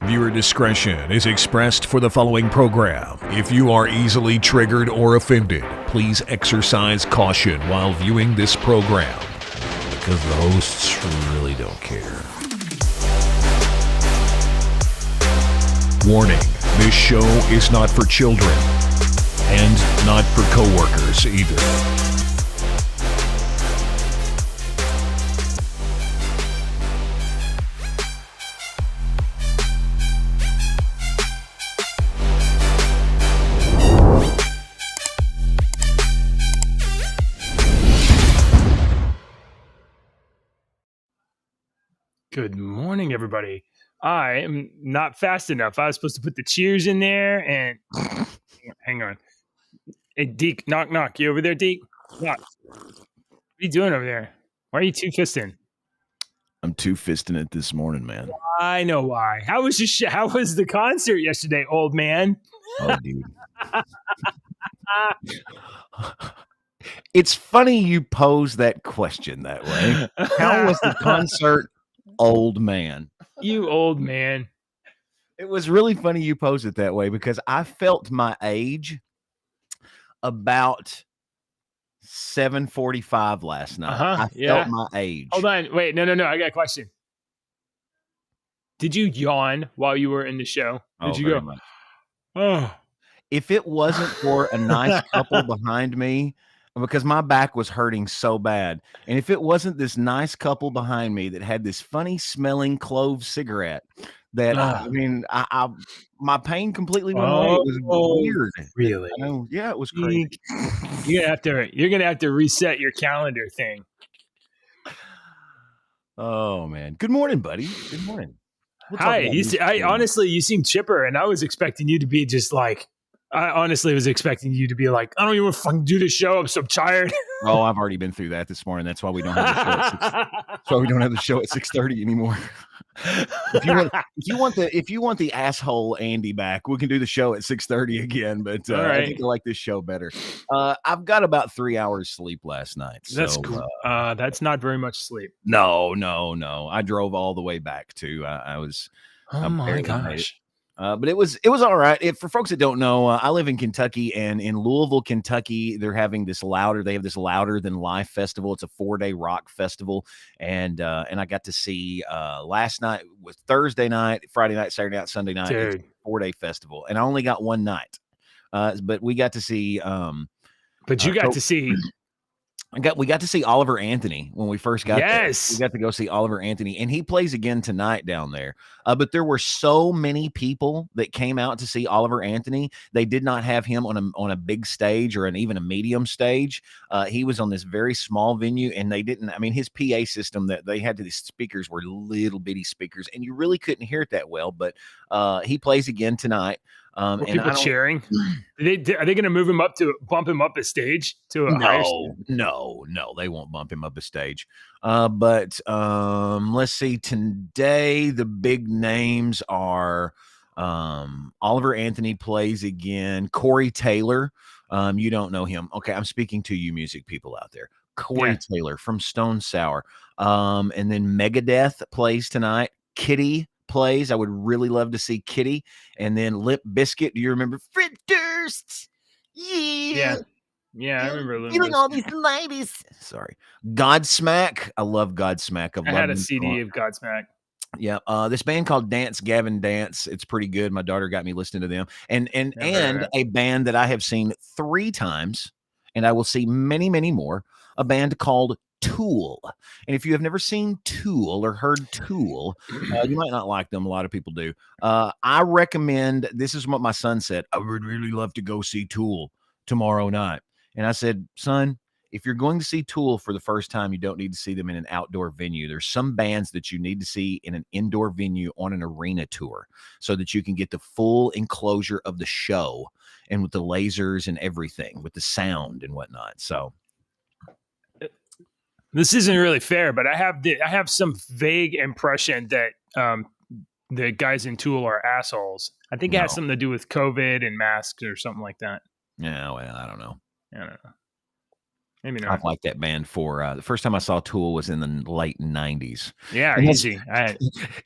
Viewer discretion is expressed for the following program. If you are easily triggered or offended, please exercise caution while viewing this program, because the hosts really don't care. Warning, this show is not for children, and not for coworkers either. Good morning, everybody. I am not fast enough. I was supposed to put the cheers in there and hang on. Hey, Deke, knock, knock. You over there, Deke? Knock. What are you doing over there? Why are you two-fisting? I'm two-fisting it this morning, man. I know why. How was How was the concert yesterday, old man? Oh, dude. It's funny you pose that question that way. How was the concert, old man? You old man. It was really funny you posed it that way because I felt my age about 7:45 last night. I felt my age. Hold on. Wait, no. I got a question. Did you yawn while you were in the show? Did you go? Much. Oh. If it wasn't for a nice couple behind me, because my back was hurting so bad, and if it wasn't this nice couple behind me that had this funny smelling clove cigarette, that I my pain completely went away. It was weird. Really? Yeah, it was crazy. You're gonna have to reset your calendar thing. Oh man! Good morning, buddy. Good morning. Hi. Honestly, you seem chipper, and I was expecting you to be just like. I honestly was expecting you to be like, I don't even fucking do the show. I'm so tired. Oh, I've already been through that this morning. That's why we don't have the show. That's why we don't have the show at 6:30 anymore. If you want the asshole Andy back, we can do the show at 6:30 again. But right. I think I like this show better. I've got about 3 hours sleep last night. That's cool. That's not very much sleep. No. I drove all the way back too. I was. Oh my gosh. But it was all right. For folks that don't know, I live in Kentucky, and in Louisville, Kentucky, they have this Louder Than Life festival. It's a 4-day rock festival, and I got to see last night was Thursday night, Friday night, Saturday night, Sunday night. Dude. It's a 4-day festival, and I only got one night, but we got to see. But you got to see. We got to see Oliver Anthony when we first got there. We got to go see Oliver Anthony, and he plays again tonight down there. But there were so many people that came out to see Oliver Anthony. They did not have him on a big stage or even a medium stage. He was on this very small venue, and they didn't. I mean, his PA system that they had to these speakers were little bitty speakers, and you really couldn't hear it that well. But he plays again tonight. Were people cheering? Are they going to bump him up a stage to a higher stage? No, they won't bump him up a stage. But let's see. Today, the big names are Oliver Anthony plays again. Corey Taylor. You don't know him. Okay, I'm speaking to you music people out there. Corey Taylor from Stone Sour. And then Megadeth plays tonight. Kitty plays. I would really love to see Kitty. And then Limp Bizkit. Do you remember Fritters? Yeah, I remember Limp Bizkit. All these ladies. Sorry. Godsmack. I love Godsmack. I had a CD of Godsmack. Yeah. This band called Dance Gavin Dance. It's pretty good. My daughter got me listening to them. And a band that I have seen 3 times, and I will see many, many more. A band called Tool. And if you have never seen Tool or heard Tool, you might not like them. A lot of people do. I recommend, this is what my son said, I would really love to go see Tool tomorrow night. And I said, son, if you're going to see Tool for the first time, you don't need to see them in an outdoor venue. There's some bands that you need to see in an indoor venue on an arena tour so that you can get the full enclosure of the show and with the lasers and everything, with the sound and whatnot. So this isn't really fair, but I have some vague impression that the guys in Tool are assholes. I think it has something to do with COVID and masks or something like that. Yeah, well, I don't know. Maybe not. I've liked that band for the first time I saw Tool was in the late 90s. Yeah, And easy.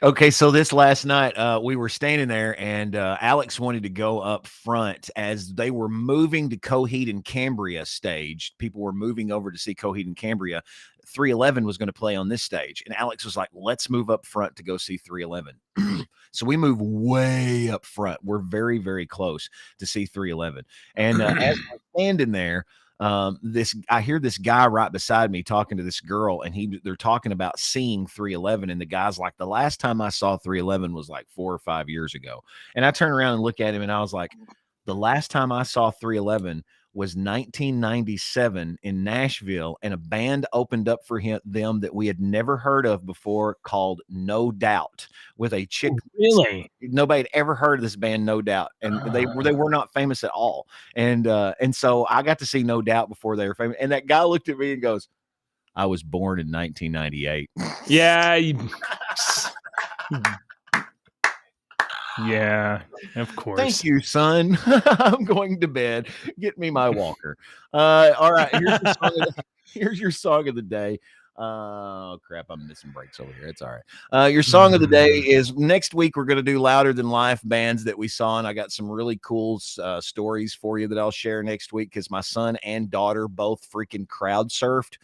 okay, so this last night, we were standing there, and Alex wanted to go up front as they were moving to Coheed and Cambria stage. People were moving over to see Coheed and Cambria. 311 was going to play on this stage, and Alex was like, "Let's move up front to go see 311." So we move way up front. We're very, very close to see 311, and as we're standing there, I hear this guy right beside me talking to this girl, and they're talking about seeing 311, and the guy's like, the last time I saw 311 was like 4 or 5 years ago. And I turned around and look at him, and I was like, the last time I saw 311 was 1997 in Nashville, and a band opened up for them that we had never heard of before called No Doubt, with a chick. Really? Nobody had ever heard of this band, No Doubt, and they were not famous at all. And so I got to see No Doubt before they were famous. And that guy looked at me and goes, "I was born in 1998." Yeah. Yeah, of course. Thank you, son. I'm going to bed. Get me my walker. All right. Here's your song of the day. Oh crap, I'm missing breaks over here. It's all right. Your song of the day is next week. We're going to do Louder Than Life bands that we saw, and I got some really cool stories for you that I'll share next week because my son and daughter both freaking crowd surfed.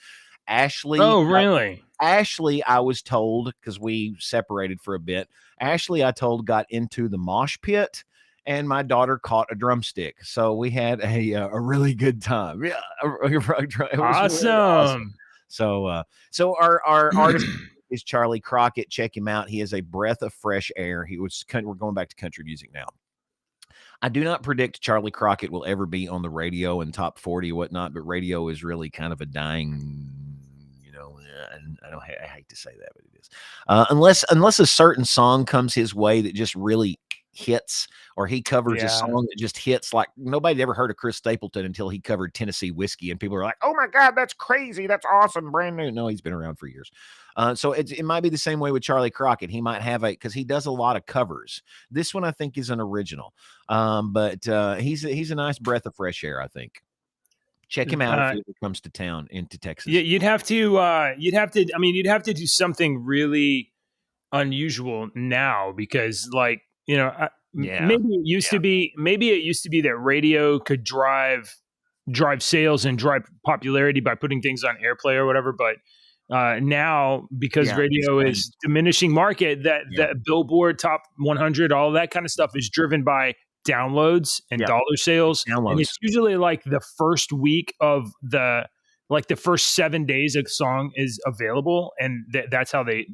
Ashley. Oh, really? Ashley, I was told, because we separated for a bit, Ashley, I told, got into the mosh pit, and my daughter caught a drumstick. So we had a really good time. Yeah, it was awesome. Really awesome. So our artist is Charlie Crockett. Check him out. He is a breath of fresh air. We're going back to country music now. I do not predict Charlie Crockett will ever be on the radio and top 40 or whatnot, but radio is really kind of a dying, I hate to say that, but it is. Unless a certain song comes his way that just really hits, or he covers a song that just hits. Like nobody ever heard of Chris Stapleton until he covered Tennessee Whiskey, and people are like, "Oh my God, that's crazy! That's awesome, brand new." No, he's been around for years. So it might be the same way with Charlie Crockett. He might have because he does a lot of covers. This one I think is an original, but he's a nice breath of fresh air, I think. Check him out if he ever comes to town into Texas. Yeah, you'd have to do something really unusual now because, maybe it used to be that radio could drive sales and drive popularity by putting things on airplay or whatever. But now, because radio is diminishing market, that Billboard Top 100, all that kind of stuff is driven by downloads and dollar sales. And it's usually like the first week of the first 7 days a song is available, and that's how they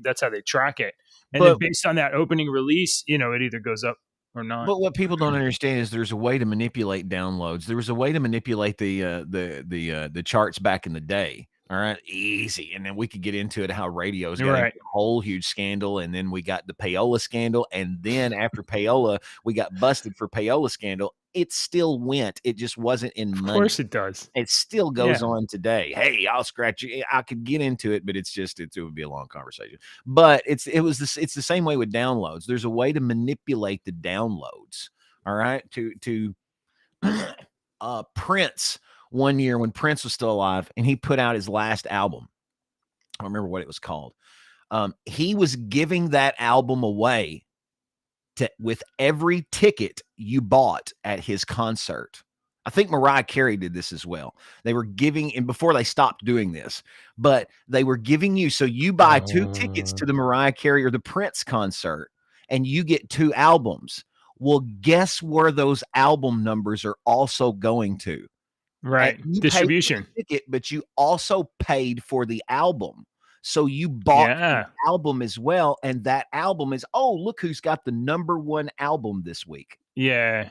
track it. And then based on that opening release, it either goes up or not. But what people don't understand is there's a way to manipulate downloads. There was a way to manipulate the charts back in the day. All right, easy. And then we could get into it, how radio's got a whole huge scandal. And then we got the payola scandal. And then after payola, we got busted for payola scandal. It still went. It just wasn't in money. Of course it does. It still goes on today. Hey, I'll scratch you. I could get into it, but it would be a long conversation. But it's the same way with downloads. There's a way to manipulate the downloads. All right. To Prince, one year when Prince was still alive and he put out his last album. I don't remember what it was called. He was giving that album away with every ticket you bought at his concert. I think Mariah Carey did this as well. They were giving, and before they stopped doing this, but they were giving you, so you buy 2 tickets to the Mariah Carey or the Prince concert and you get 2 albums. Well, guess where those album numbers are also going to? Right. Distribution. Ticket, but you also paid for the album. So you bought the album as well. And that album is, look who's got the #1 album this week. Yeah.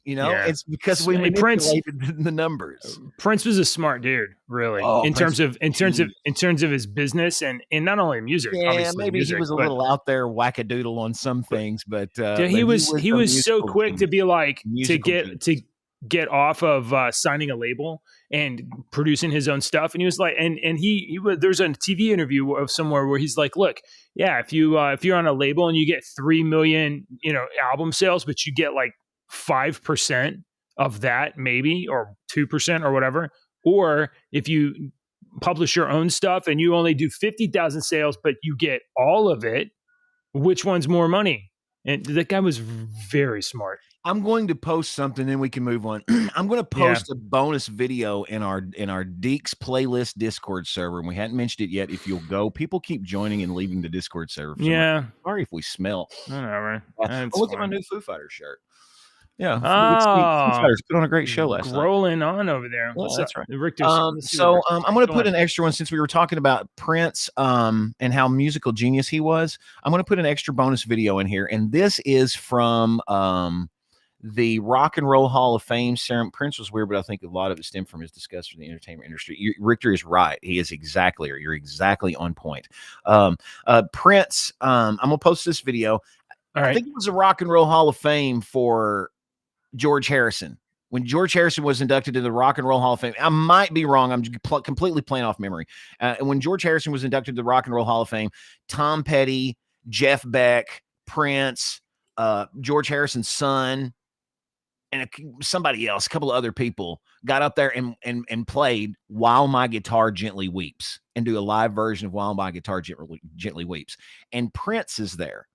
It's because we manipulated the numbers. Prince was a smart dude, really, in terms of his business and not only music. Yeah, maybe he was a little out there wackadoodle on some things, but he was so quick to be like to get off of signing a label and producing his own stuff. And he was like, and he was, there's a TV interview of somewhere where he's like, look, if you're on a label and you get 3 million, album sales, but you get like 5% of that maybe, or 2% or whatever. Or if you publish your own stuff and you only do 50,000 sales, but you get all of it, which one's more money? And that guy was very smart. I'm going to post something, then we can move on. I'm going to post a bonus video in our Deeks playlist Discord server, and we hadn't mentioned it yet. If you'll go, people keep joining and leaving the Discord server. Sorry if we smell. Whatever. Look at my new Foo Fighters shirt. Yeah. Oh, Foo Fighters put on a great show last night. Rolling on over there. Well, that's right. Richter, I'm going to put an extra one since we were talking about Prince and how musical genius he was. I'm going to put an extra bonus video in here, and this is from the Rock and Roll Hall of Fame ceremony. Prince was weird, but I think a lot of it stemmed from his disgust for the entertainment industry. Richter is right. He is exactly, or you're exactly on point. Prince, I'm going to post this video. I think it was the Rock and Roll Hall of Fame for George Harrison. When George Harrison was inducted into the Rock and Roll Hall of Fame, I might be wrong. I'm completely playing off memory. And when George Harrison was inducted to the Rock and Roll Hall of Fame, Tom Petty, Jeff Beck, Prince, George Harrison's son, and somebody else, a couple of other people got up there and played While My Guitar Gently Weeps and do a live version of While My Guitar Gently Weeps. And Prince is there.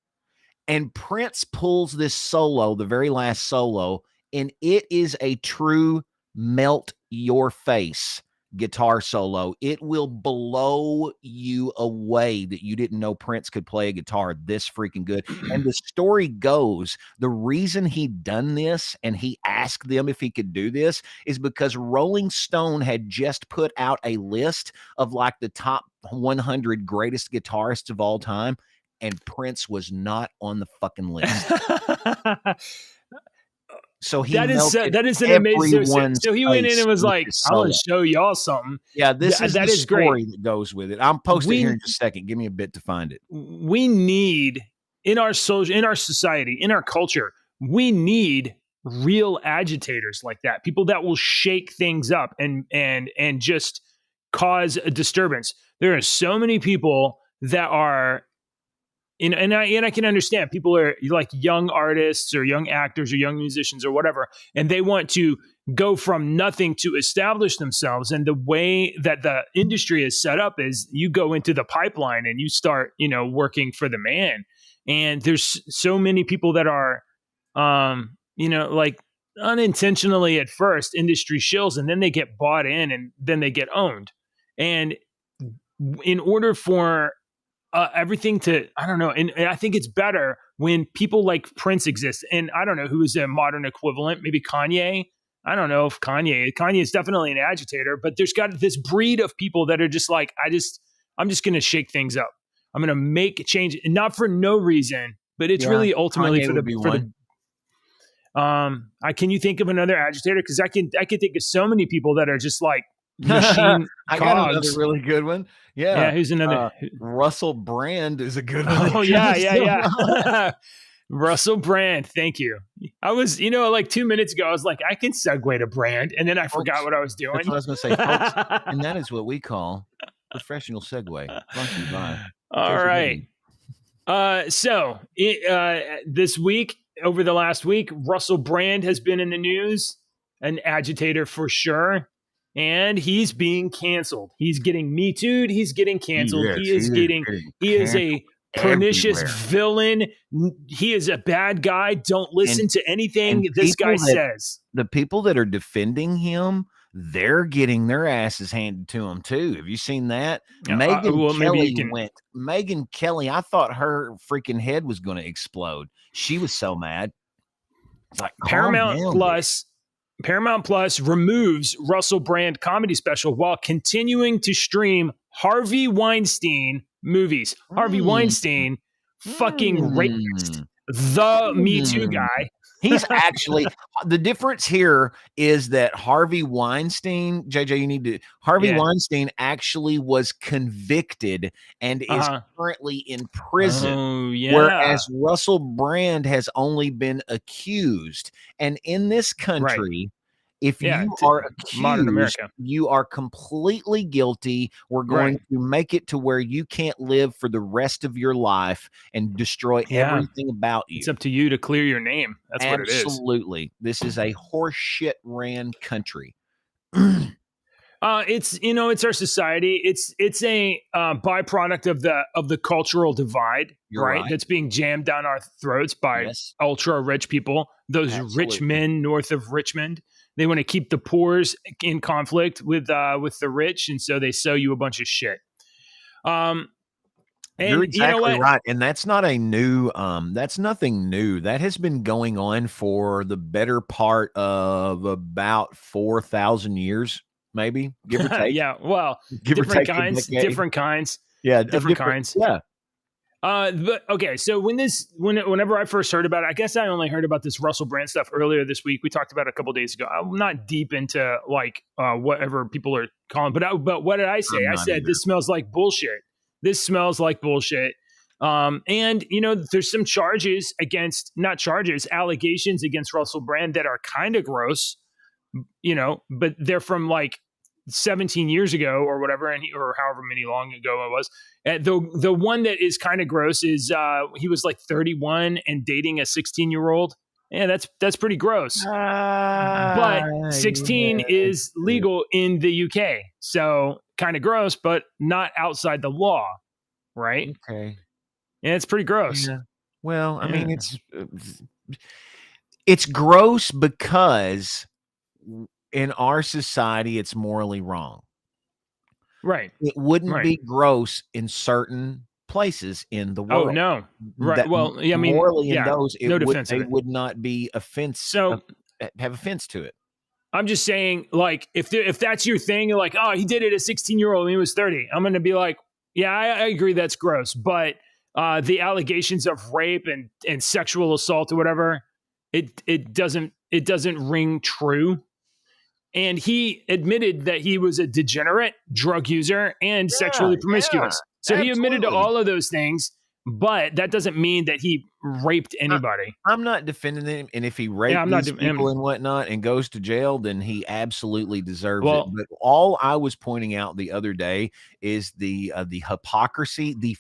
And Prince pulls this solo, the very last solo, and it is a true melt your face guitar solo. It will blow you away that you didn't know Prince could play a guitar this freaking good. And the story goes, the reason he done this and he asked them if he could do this is because Rolling Stone had just put out a list of like the top 100 greatest guitarists of all time, and Prince was not on the fucking list. So that is an amazing. So he went in and was like, "I want to show y'all something." Yeah, this is the story that goes with it. I'm posting here in just a second. Give me a bit to find it. We need in our society, in our culture, we need real agitators like that. People that will shake things up and just cause a disturbance. There are so many people that are. And I can understand people are like young artists or young actors or young musicians or whatever, and they want to go from nothing to establish themselves. And the way that the industry is set up is you go into the pipeline and you start, working for the man. And there's so many people that are, like unintentionally at first industry shills, and then they get bought in and then they get owned. And in order for everything to, I don't know. And I think it's better when people like Prince exist. And I don't know who is a modern equivalent, maybe Kanye. I don't know if Kanye is definitely an agitator, but there's got this breed of people that are just like, I'm just going to shake things up. I'm going to make a change, and not for no reason, but it's really ultimately Kanye can you think of another agitator? Cause I can think of so many people that are just like, machine I got another really good one. Yeah. Who's another? Russell Brand is a good one. Oh, yeah. Russell Brand. Thank you. I was, like 2 minutes ago, I was like, I can segue to Brand. And then I forgot what I was doing. That's what I was going to say, folks. And that is what we call professional segue. Brought to you by All right. So this week, over the last week, Russell Brand has been in the news, an agitator for sure. And he's being canceled. He's getting Me Too'd. He's getting canceled. He is a pernicious villain. He is a bad guy. Don't listen to anything this guy says. The people that are defending him, they're getting their asses handed to them too. Have you seen that? Megyn Kelly, I thought her freaking head was going to explode. She was so mad. It's like, Paramount Plus removes Russell Brand comedy special while continuing to stream Harvey Weinstein movies. Harvey Weinstein, fucking rapist, the Me Too guy. He's actually, the difference here is that Harvey Weinstein, JJ, Weinstein actually was convicted and is currently in prison, whereas Russell Brand has only been accused. And in this country, if you are accused, modern America, you are completely guilty. We're going to make it to where you can't live for the rest of your life and destroy everything about you. It's up to you to clear your name. That's what it is. Absolutely. This is a horseshit ran country. It's our society. It's a byproduct of the cultural divide, right? That's being jammed down our throats by ultra rich people. Those rich men north of Richmond. They want to keep the poors in conflict with the rich, and so they sell you a bunch of shit. You're exactly right. And that's not a new, that's nothing new. That has been going on for the better part of about 4,000 years, maybe, give or take. Yeah, well, different kinds. Yeah, different kinds. Yeah. But okay, so whenever I first heard about it, I guess I only heard about this Russell Brand stuff earlier this week. We talked about it a couple days ago. I'm not deep into whatever people are calling, but what did I say? I said this smells like bullshit. This smells like bullshit. And there's some allegations against Russell Brand that are kind of gross, but they're from like 17 years ago or whatever, or however many long ago it was. The one that is kind of gross is he was like 31 and dating a 16-year-old. Yeah, that's pretty gross. But 16 is legal in the UK. So kind of gross, but not outside the law, right? Okay. Yeah, it's pretty gross. Yeah. Well, I mean, it's gross because in our society, it's morally wrong. Right. It wouldn't be gross in certain places in the world. Oh, no. Right. Well, I mean, morally in those, they would not be have offense to it. I'm just saying, like, if that's your thing, you're like, oh, he did it at 16-year-old and he was 30. I'm going to be like, yeah, I agree that's gross. But the allegations of rape and sexual assault or whatever, it doesn't ring true. And he admitted that he was a degenerate drug user and sexually promiscuous. So he admitted to all of those things, but that doesn't mean that he raped anybody. I'm not defending him. And if he raped these people and whatnot and goes to jail, then he absolutely deserves it. But all I was pointing out the other day is the hypocrisy, the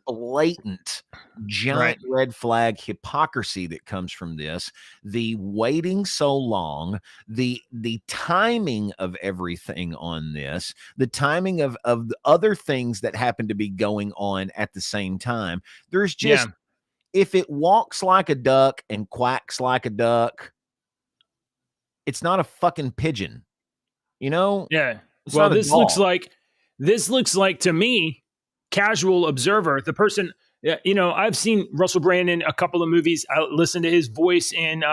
blatant giant red flag hypocrisy that comes from this, the waiting so long, the timing of everything on this, the timing of the other things that happen to be going on at the same time. There's just, if it walks like a duck and quacks like a duck, it's not a fucking pigeon, Yeah. Well, this looks like to me, casual observer, the person, I've seen Russell Brand in a couple of movies. I listened to his voice in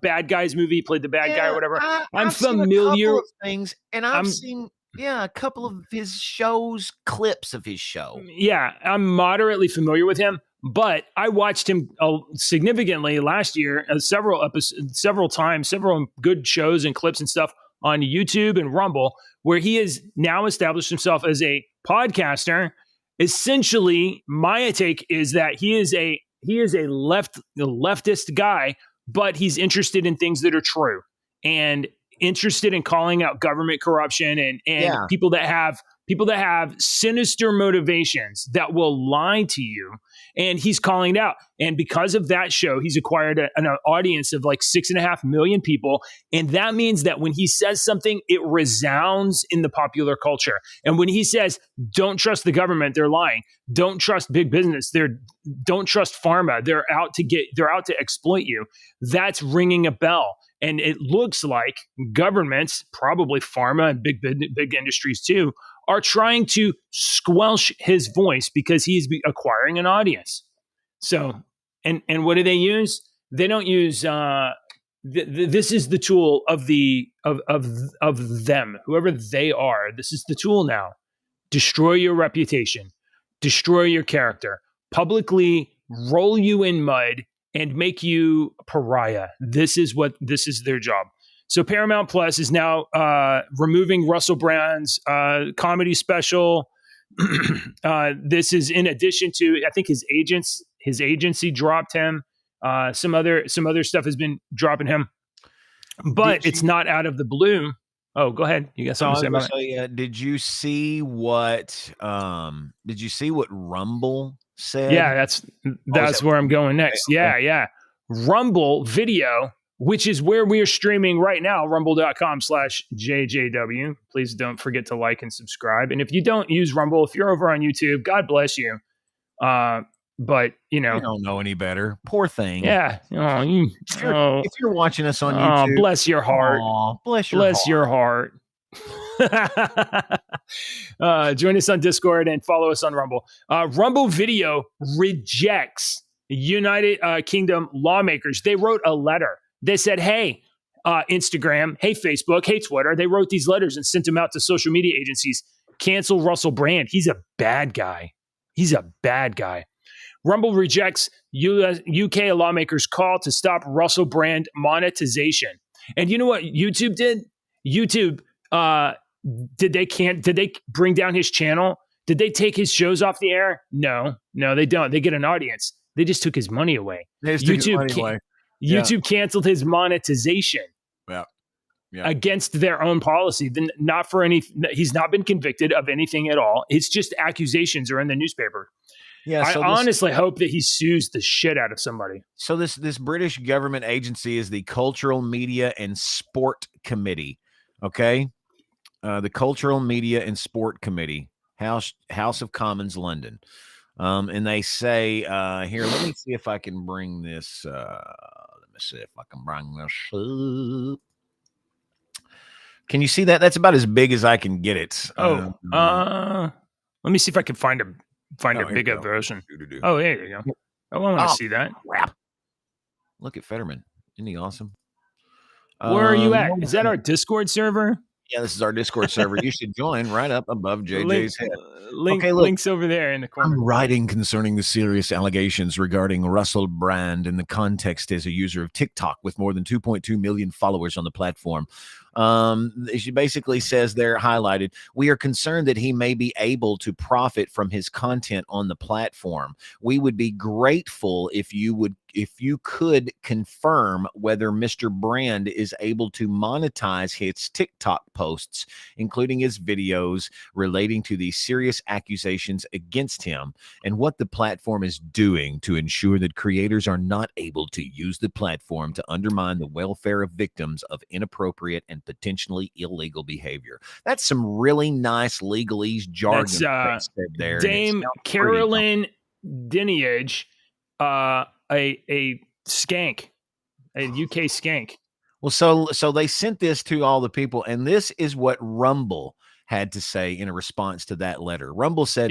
Bad Guys movie, played the bad guy or whatever. I'm familiar seen a couple of things, and I've seen a couple of his shows, clips of his show. Yeah, I'm moderately familiar with him, but I watched him significantly last year, several times, several good shows and clips and stuff on YouTube and Rumble, where he has now established himself as a podcaster. Essentially, my take is that he is a leftist guy, but he's interested in things that are true and interested in calling out government corruption and people that have sinister motivations that will lie to you. And he's calling it out. And because of that show, he's acquired an audience of like 6.5 million people. And that means that when he says something, it resounds in the popular culture. And when he says, don't trust the government, they're lying. Don't trust big business. Don't trust pharma. They're out to exploit you. That's ringing a bell. And it looks like governments, probably pharma and big industries too, are trying to squelch his voice because he's acquiring an audience. So, and what do they use? They don't use. This is the tool of them, whoever they are. This is the tool now. Destroy your reputation, destroy your character, publicly roll you in mud, and make you a pariah. This is their job. So Paramount Plus is now removing Russell Brand's comedy special. This is in addition to, I think his agency dropped him. Some other stuff has been dropping him, but it's not out of the blue. Oh, go ahead. You got something to say about it? Did you see what Rumble said? Yeah, that's where I'm going next. Okay. Yeah. Rumble Video which is where we are streaming right now, rumble.com/JJW. Please don't forget to like and subscribe. And if you don't use Rumble, if you're over on YouTube, God bless you. But you don't know any better. Poor thing. Yeah. If you're watching us on YouTube, bless your heart. Bless your heart. Join us on Discord and follow us on Rumble. Rumble Video rejects United Kingdom lawmakers. They wrote a letter. They said, hey, Instagram, hey, Facebook, hey, Twitter. They wrote these letters and sent them out to social media agencies. Cancel Russell Brand. He's a bad guy. Rumble rejects UK lawmakers' call to stop Russell Brand monetization. And you know what YouTube did? YouTube, did they bring down his channel? Did they take his shows off the air? No, they don't. They get an audience. They just took his money away. YouTube canceled his monetization. Against their own policy. Then not for any. He's not been convicted of anything at all. It's just accusations are in the newspaper. Yeah, I honestly hope that he sues the shit out of somebody. So this British government agency is the Cultural Media and Sport Committee. Okay, the Cultural Media and Sport Committee, House of Commons, London. And they say here. Let me see if I can bring this. Up. Can you see that? That's about as big as I can get it. Let me see if I can find a bigger version. Oh, there you go. I want to see that. Crap. Look at Fetterman. Isn't he awesome? Where are you at? Is that our Discord server? Yeah, this is our Discord server. You should join right up above JJ's head. Links over there in the corner. I'm writing concerning the serious allegations regarding Russell Brand in the context as a user of TikTok with more than 2.2 million followers on the platform. She basically says they're highlighted. We are concerned that he may be able to profit from his content on the platform. We would be grateful if you could confirm whether Mr. Brand is able to monetize his TikTok posts, including his videos relating to these serious accusations against him, and what the platform is doing to ensure that creators are not able to use the platform to undermine the welfare of victims of inappropriate and potentially illegal behavior. That's some really nice legalese jargon there. Dame Carolyn Diniage, a skank, a UK skank. Well, so they sent this to all the people, and this is what Rumble had to say in a response to that letter. Rumble said,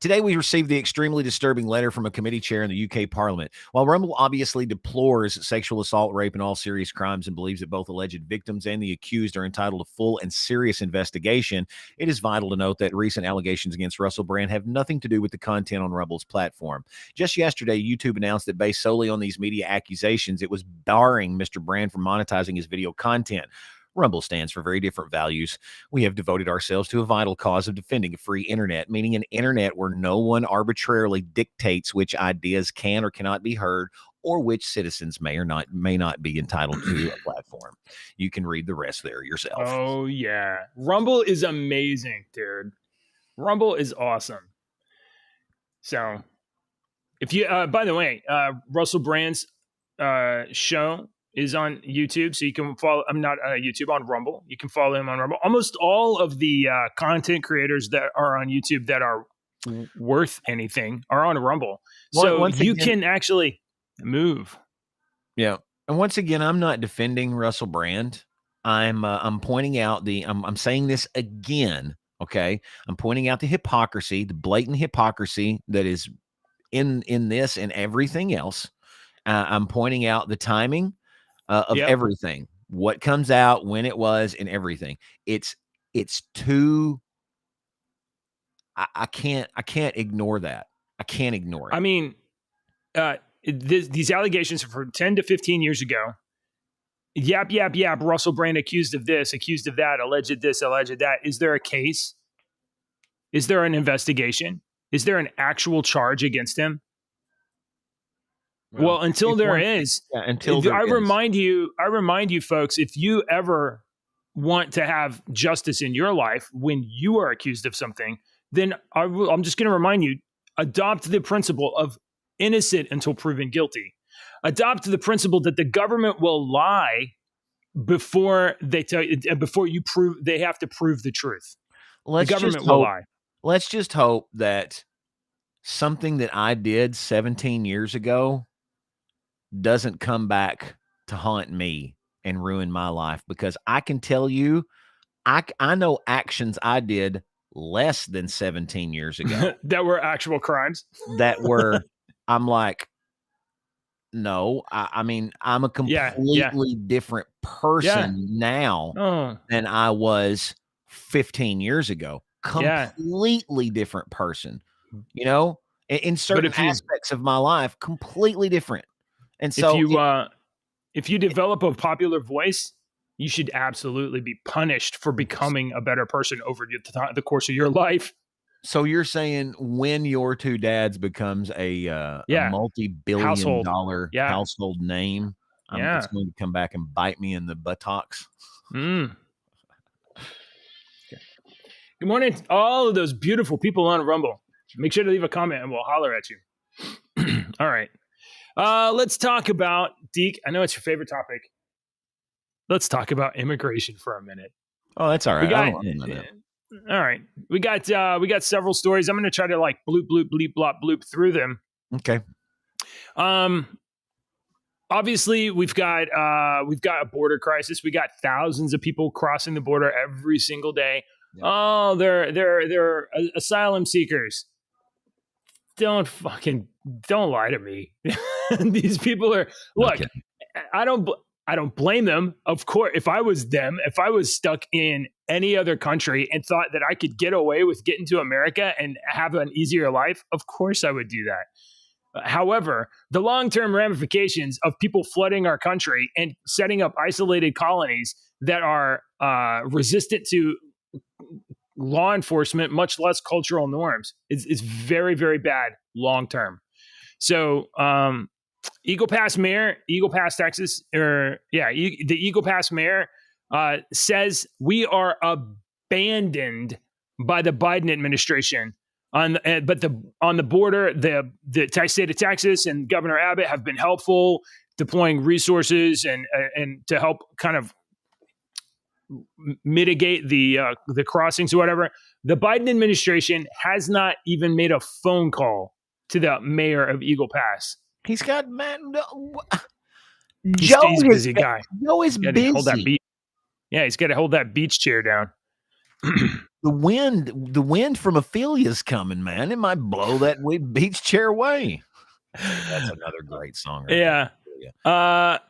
today we received the extremely disturbing letter from a committee chair in the UK Parliament. While Rumble obviously deplores sexual assault, rape, and all serious crimes and believes that both alleged victims and the accused are entitled to full and serious investigation, it is vital to note that recent allegations against Russell Brand have nothing to do with the content on Rumble's platform. Just yesterday, YouTube announced that based solely on these media accusations, it was barring Mr. Brand from monetizing his video content. Rumble stands for very different values. We have devoted ourselves to a vital cause of defending a free internet, meaning an internet where no one arbitrarily dictates which ideas can or cannot be heard or which citizens may or may not be entitled to a platform. You can read the rest there yourself. Oh, yeah. Rumble is amazing, dude. Rumble is awesome. So, if you, by the way, Russell Brand's show is on YouTube, so you can follow. I'm not YouTube, on Rumble. You can follow him on Rumble. Almost all of the content creators that are on YouTube that are worth anything are on Rumble. So you can actually move. Yeah, and once again, I'm not defending Russell Brand. I'm pointing out I'm saying this again. Okay, I'm pointing out the hypocrisy, the blatant hypocrisy that is in this and everything else. I'm pointing out the timing of everything, what comes out, when it was, and everything. It's too. I can't ignore that. I can't ignore it. I mean, these allegations are from 10 to 15 years ago. Yap. Russell Brand accused of this, accused of that, alleged this, alleged that. Is there a case? Is there an investigation? Is there an actual charge against him? Well, until there is, I remind you, folks, if you ever want to have justice in your life when you are accused of something, then I'm just going to remind you, adopt the principle of innocent until proven guilty. Adopt the principle that the government will lie before they tell you, before you prove, they have to prove the truth. The government will lie. Let's just hope that something that I did 17 years ago doesn't come back to haunt me and ruin my life, because I can tell you, I know actions I did less than 17 years ago that were actual crimes. that were, I'm like, no, I mean, I'm a completely different person now than I was 15 years ago. Completely different person, you know, in certain aspects of my life, completely different. And so if you develop a popular voice, you should absolutely be punished for becoming a better person over the course of your life. So you're saying when Your Two Dads becomes a multi-billion-dollar household name, it's going to come back and bite me in the buttocks? Mm. Good morning, all of those beautiful people on Rumble. Make sure to leave a comment and we'll holler at you. All right. Let's talk about, Deke, I know it's your favorite topic. Let's talk about immigration for a minute. Oh, that's all right. All right. We got several stories. I'm going to try to like bloop, bloop, bleep, blop, bloop through them. Okay. Obviously we've got a border crisis. We got thousands of people crossing the border every single day. Yeah. Oh, they're asylum seekers. Don't lie to me. These people are, look, okay. I don't blame them. Of course, if I was them, if I was stuck in any other country and thought that I could get away with getting to America and have an easier life, of course I would do that. However, the long-term ramifications of people flooding our country and setting up isolated colonies that are resistant to law enforcement, much less cultural norms, is very, very bad long-term. So, Eagle Pass, Texas, the Eagle Pass mayor says we are abandoned by the Biden administration. On the border, the state of Texas and Governor Abbott have been helpful, deploying resources and to help kind of mitigate the crossings or whatever. The Biden administration has not even made a phone call to the mayor of Eagle Pass. He's got He's a busy guy. Joe is busy. He's got to hold that beach chair down. The wind from Ophelia's coming, man. It might blow that beach chair away. That's another great song. Right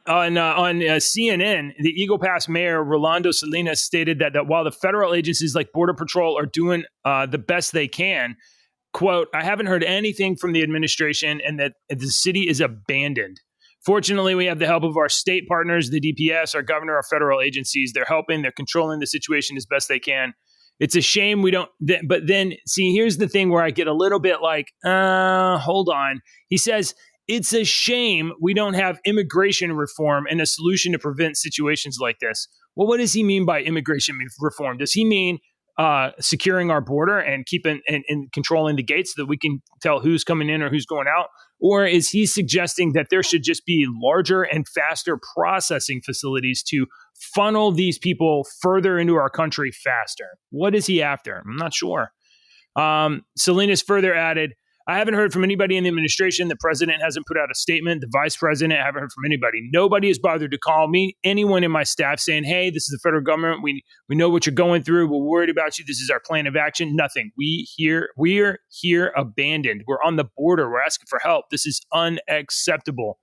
on CNN, the Eagle Pass mayor Rolando Salinas stated that while the federal agencies like Border Patrol are doing the best they can, quote, I haven't heard anything from the administration and that the city is abandoned. Fortunately, we have the help of our state partners, the DPS, our governor, our federal agencies. They're helping. They're controlling the situation as best they can. It's a shame we don't. But then, see, here's the thing where I get a little bit like, hold on. He says, it's a shame we don't have immigration reform and a solution to prevent situations like this. Well, what does he mean by immigration reform? Does he mean securing our border and keeping and controlling the gates so that we can tell who's coming in or who's going out? Or is he suggesting that there should just be larger and faster processing facilities to funnel these people further into our country faster? What is he after? I'm not sure. Salinas further added, I haven't heard from anybody in the administration. The president hasn't put out a statement. The vice president, I haven't heard from anybody. Nobody has bothered to call me, anyone in my staff saying, hey, this is the federal government. We know what you're going through. We're worried about you. This is our plan of action. Nothing. We're here abandoned. We're on the border. We're asking for help. This is unacceptable.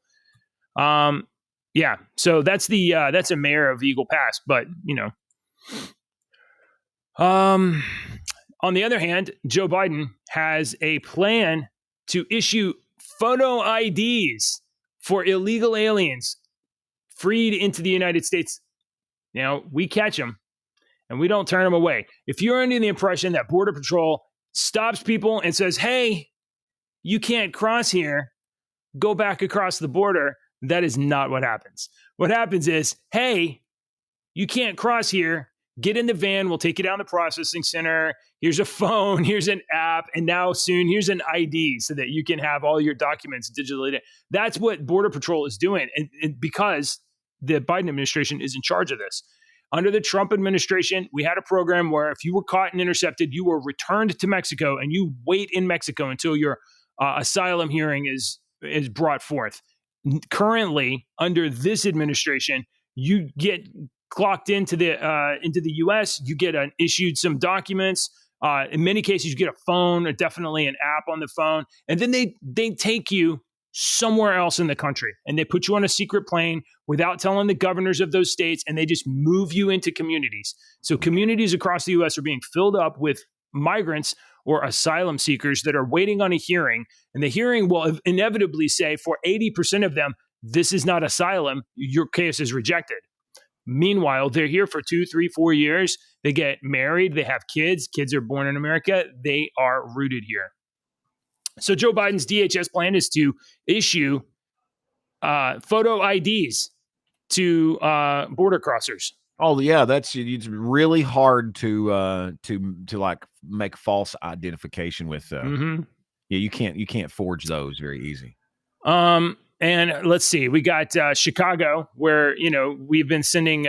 So that's a mayor of Eagle Pass, but on the other hand, Joe Biden has a plan to issue photo IDs for illegal aliens freed into the United States. We catch them and we don't turn them away. If you're under the impression that Border Patrol stops people and says, hey, you can't cross here, go back across the border, that is not what happens. What happens is, hey, you can't cross here, get in the van. We'll take you down the processing center. Here's a phone. Here's an app. And now soon, here's an ID so that you can have all your documents digitally. That's what Border Patrol is doing. And because the Biden administration is in charge of this. Under the Trump administration, we had a program where if you were caught and intercepted, you were returned to Mexico and you wait in Mexico until your asylum hearing is brought forth. Currently, under this administration, you get clocked into the U.S. You get issued some documents. In many cases, you get a phone, or definitely an app on the phone, and then they take you somewhere else in the country, and they put you on a secret plane without telling the governors of those states, and they just move you into communities. So communities across the U.S. are being filled up with migrants or asylum seekers that are waiting on a hearing, and the hearing will inevitably say for 80% of them, this is not asylum, your case is rejected. Meanwhile, they're here for 2, 3, 4 years. They get married. They have kids. Kids are born in America. They are rooted here. So Joe Biden's DHS plan is to issue photo IDs to border crossers. Oh yeah, it's really hard to like make false identification with. Yeah, you can't forge those very easy. And let's see, we got Chicago, where we've been sending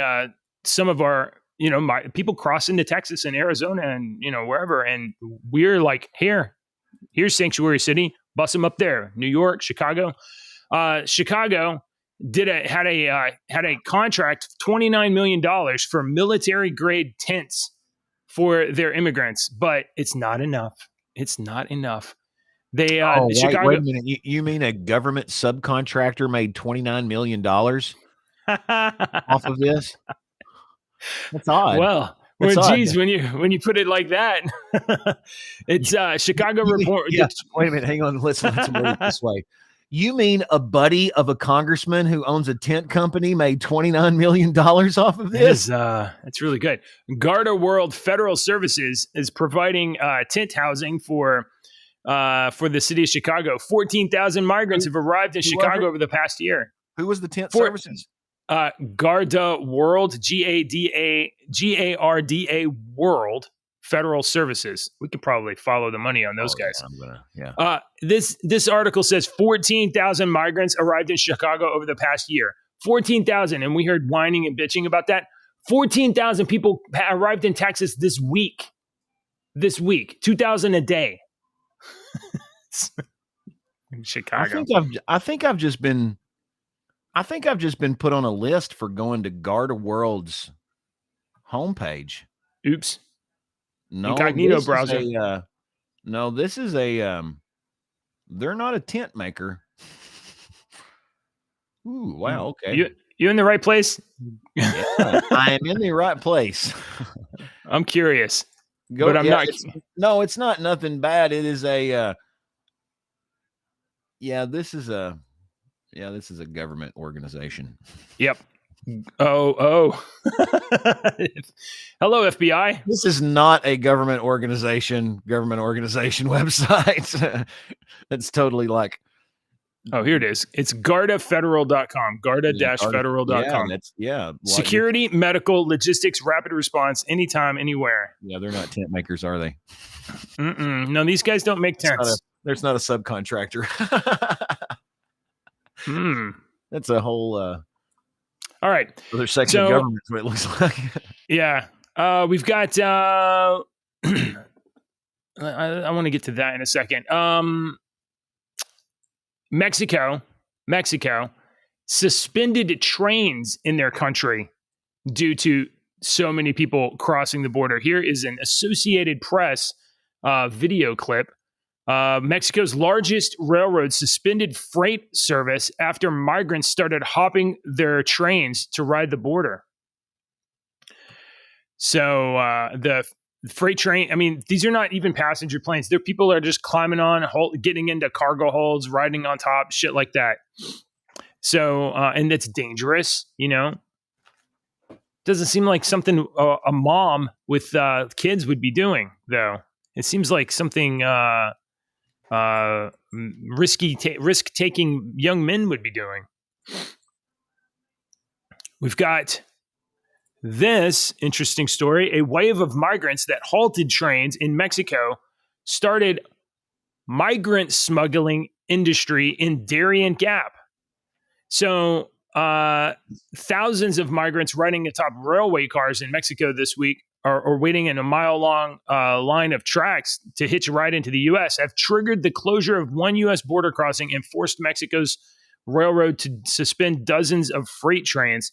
some of our people cross into Texas and Arizona and wherever, and we're like, here's Sanctuary City, bust them up there. New York, Chicago. Chicago had a contract, $29 million for military grade tents for their immigrants, but it's not enough. It's not enough. They Chicago. Wait a minute. You mean a government subcontractor made $29 million off of this? That's odd. Well, geez, when you put it like that, it's Chicago report. Yeah. Wait a minute, hang on. Let's put it this way. You mean a buddy of a congressman who owns a tent company made $29 million off of this? That's really good. Garda World Federal Services is providing tent housing for the city of Chicago. 14,000 migrants have arrived in Chicago over the past year. Who was the tent services? Garda World, GARDA World Federal Services. We could probably follow the money on those guys. Yeah. This article says 14,000 migrants arrived in Chicago over the past year. 14,000, and we heard whining and bitching about that. 14,000 people arrived in Texas this week. 2,000 a day. In Chicago. I think I've just been put on a list for going to Garda World's homepage. Oops. No, incognito browser. This is a they're not a tent maker. Ooh, wow, okay. You in the right place? Yeah, I am in the right place. I'm curious. But I'm not. It's not nothing bad. It is a this is a government organization. Yep. Oh. Hello, FBI. This is not a government organization website. It's totally like. Oh, here it is. It's GardaFederal.com. Garda-federal.com. Security, medical, logistics, rapid response, anytime, anywhere. Yeah, they're not tent makers, are they? No, these guys don't make tents. There's not a subcontractor. That's a whole all right. Other section of government is what it looks like. Yeah. We've got I want to get to that in a second. Mexico suspended trains in their country due to so many people crossing the border. Here is an Associated Press video clip. Mexico's largest railroad suspended freight service after migrants started hopping their trains to ride the border. So the freight train, these are not even passenger planes. People are just climbing on, getting into cargo holds, riding on top, shit like that. So, and that's dangerous, Doesn't seem like something a mom with kids would be doing, though. It seems like something risk-taking young men would be doing. We've got This interesting story, a wave of migrants that halted trains in Mexico started migrant smuggling industry in Darien Gap. So thousands of migrants riding atop railway cars in Mexico this week or waiting in a mile-long line of tracks to hitch a ride into the U.S. have triggered the closure of one U.S. border crossing and forced Mexico's railroad to suspend dozens of freight trains.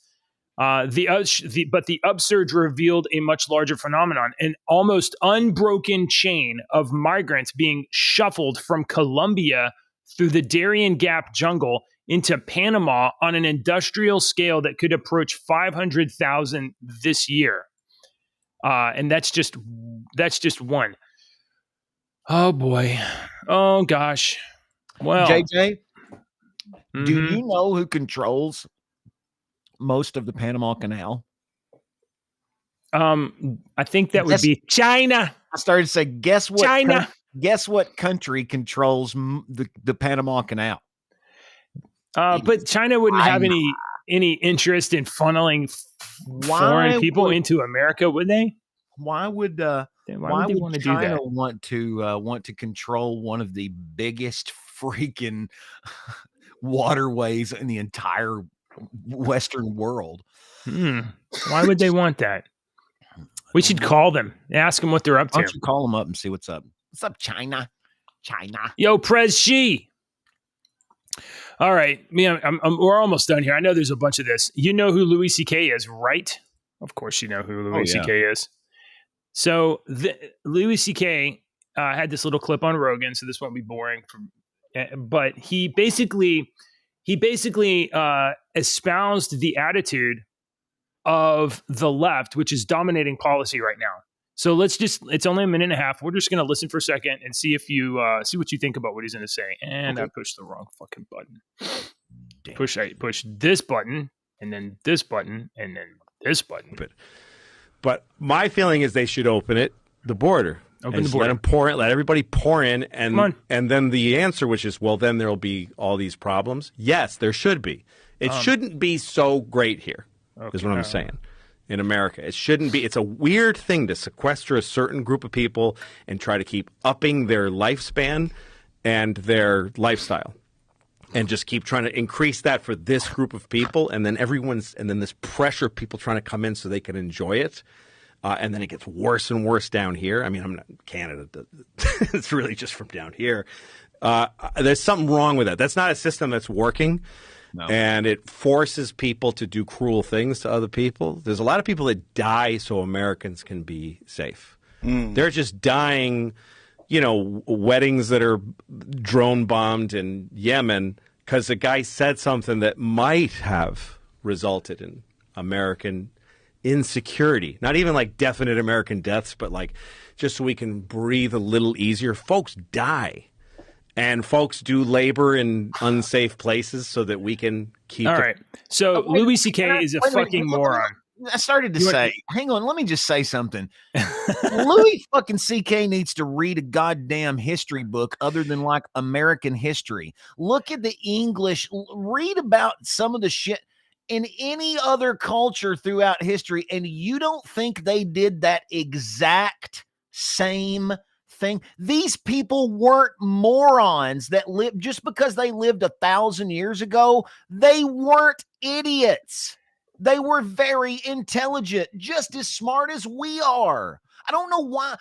But the upsurge revealed a much larger phenomenon, an almost unbroken chain of migrants being shuffled from Colombia through the Darien Gap jungle into Panama on an industrial scale that could approach 500,000 this year. And that's just one. Oh boy. Oh gosh. Well, JJ, do you know who controls most of the Panama Canal? I think that would be China. I started to say, guess what? China. Guess what country controls the Panama Canal? But China wouldn't have any interest in funneling foreign people into America, would they? Why would China want to control one of the biggest freaking waterways in the entire Western world? Why would they want that? We should call them, ask them what they're up to. Why don't you call them up and see what's up? What's up, China? Yo, Prez Xi. All right, we're almost done here. I know there's a bunch of this. You know who Louis C.K. is, right? Of course you know who Louis C.K. is. So Louis C.K. had this little clip on Rogan, so this won't be boring. But he basically espoused the attitude of the left, which is dominating policy right now. So it's only a minute and a half. We're just going to listen for a second and see if you see what you think about what he's going to say. And okay. I pushed the wrong fucking button. I push this button and then this button and then this button. But my feeling is they should open the border. Open the border. Let them pour in, let everybody pour in, and then the answer, which is, well, then there'll be all these problems. Yes, there should be. It shouldn't be so great here. Is what I'm saying. In America, it shouldn't be. It's a weird thing to sequester a certain group of people and try to keep upping their lifespan and their lifestyle, and just keep trying to increase that for this group of people, and then this pressure of people trying to come in so they can enjoy it, and then it gets worse and worse down here. I mean, I'm not Canada. It's really just from down here. There's something wrong with that. That's not a system that's working. No. And it forces people to do cruel things to other people. There's a lot of people that die so Americans can be safe. They're just dying, weddings that are drone bombed in Yemen because the guy said something that might have resulted in American insecurity. Not even like definite American deaths, but like just so we can breathe a little easier. Folks die. And folks do labor in unsafe places so that we can keep. All right. So Louis C.K. is a fucking moron. I started to say, hang on, let me just say something. Louis fucking C.K. needs to read a goddamn history book other than like American history. Look at the English. Read about some of the shit in any other culture throughout history, and you don't think they did that exact same thing? These people weren't morons that lived just because they lived 1,000 years ago. They weren't idiots. They were very intelligent, just as smart as we are. I don't know why.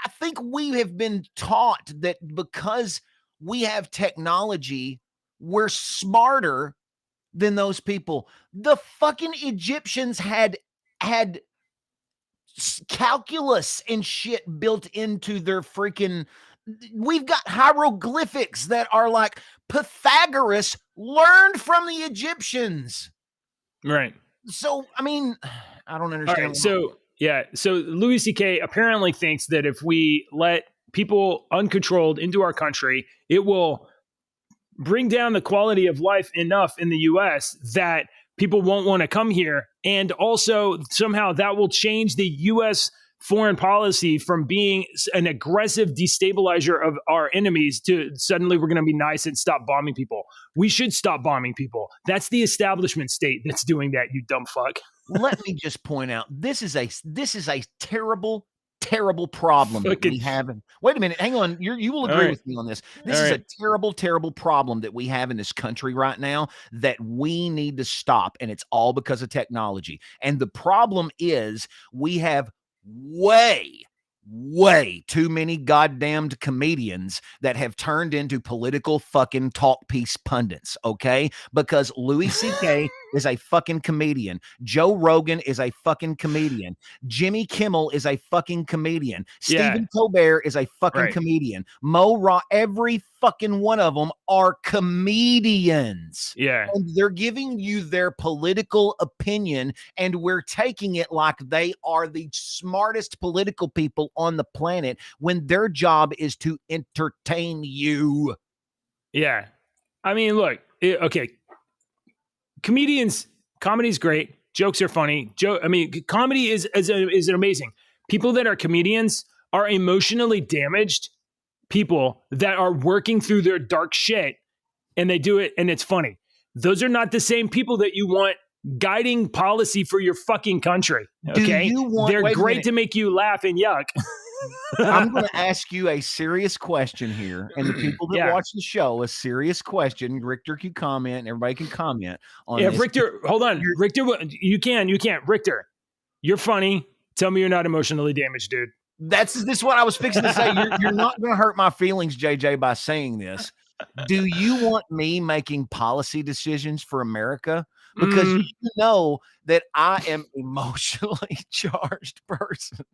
I think we have been taught that because we have technology, we're smarter than those people. The fucking Egyptians had calculus and shit built into their freaking. We've got hieroglyphics that are like Pythagoras learned from the Egyptians. Right. So, I mean, I don't understand. All right, so Louis C.K. apparently thinks that if we let people uncontrolled into our country, it will bring down the quality of life enough in the U.S. that people won't want to come here. And also somehow that will change the U.S. foreign policy from being an aggressive destabilizer of our enemies to suddenly we're going to be nice and stop bombing people. We should stop bombing people. That's the establishment state that's doing that, you dumb fuck. Let me just point out, this is a terrible problem that we have. Wait a minute, hang on. You will agree with me on this. This is a terrible problem that we have in this country right now that we need to stop, and it's all because of technology. And the problem is we have way too many goddamned comedians that have turned into political fucking talk piece pundits, okay? Because Louis C.K. is a fucking comedian. Joe Rogan is a fucking comedian. Jimmy Kimmel is a fucking comedian. Stephen Colbert is a fucking comedian. Every fucking one of them are comedians. Yeah. And they're giving you their political opinion, and we're taking it like they are the smartest political people on the planet when their job is to entertain you. Yeah. I mean, look, okay. Comedy's great. Jokes are funny. Comedy is amazing. People that are comedians are emotionally damaged people that are working through their dark shit, and they do it and it's funny. Those are not the same people that you want guiding policy for your fucking country. Okay. They're great to make you laugh and yuck. I'm going to ask you a serious question here, and the people that watch the show, a serious question. Richter can comment, and everybody can comment on this. Richter, hold on. Richter, you can't. Richter, you're funny. Tell me you're not emotionally damaged, dude. This is what I was fixing to say. You're not going to hurt my feelings, JJ, by saying this. Do you want me making policy decisions for America? Because you know that I am emotionally charged person.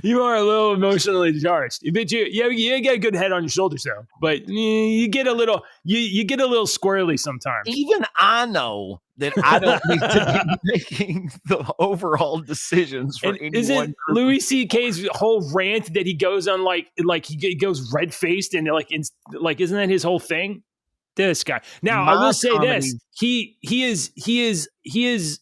You are a little emotionally charged. But you get a good head on your shoulders though. But you get a little you get a little squirrely sometimes. Even I know that I don't need to be making the overall decisions for anyone. Isn't Louis C.K.'s whole rant that he goes on like he goes red faced and isn't that his whole thing? This guy. Now I will say this: he is